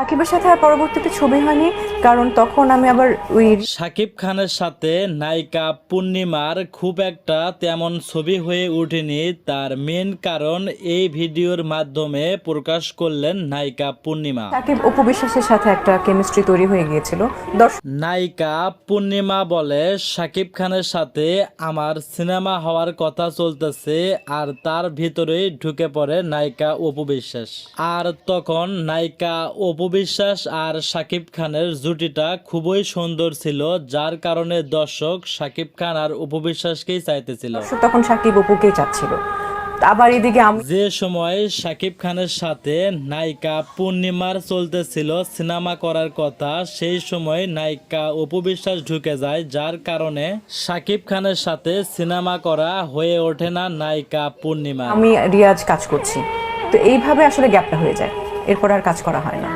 সাকিবের সাথে আর পরবর্তীতে ছবি হয়নি, কারণ তখন আমি আবার ওই শাকিব খানের সাথে নায়িকা পূর্ণিমার খুব একটা তেমন ছবি হয়ে ওঠেনি। তার মেন কারণ এই ভিডিওর মাধ্যমে প্রকাশ করলেন নায়িকা পূর্ণিমা। সাকিব অপু বিশ্বাসের সাথে একটা কেমিস্ট্রি তৈরি হয়ে গিয়েছিল। নায়িকা পূর্ণিমা বলে, শাকিব খানের সাথে আমার সিনেমা হওয়ার কথা চলতেছে, আর তার ভিতরেই ঢুকে পড়ে নায়িকা অপু বিশ্বাস। আর তখন নায়িকা অপু বিশ্বাস আর শাকিব খানের জুটিটা খুবই সুন্দর ছিল, যার কারণে দর্শক শাকিব খান আর অপু বিশ্বাসকেই চাইতেছিল। তখন সাকিব অপুকেই চাচ্ছিল। আবার এদিকে যে সময় শাকিব খানের সাথে নায়িকা পূর্ণিমার চলতেছিল সিনেমা করার কথা, সেই সময় নায়িকা অপু বিশ্বাস ঢুকে যায়, যার কারণে শাকিব খানের সাথে সিনেমা করা হয়ে ওঠে না নায়িকা পূর্ণিমা। আমি রিয়াজ কাজ করছি, তো এইভাবে আসলে গ্যাপটা হয়ে যায়, এরপর আর কাজ করা হয় না।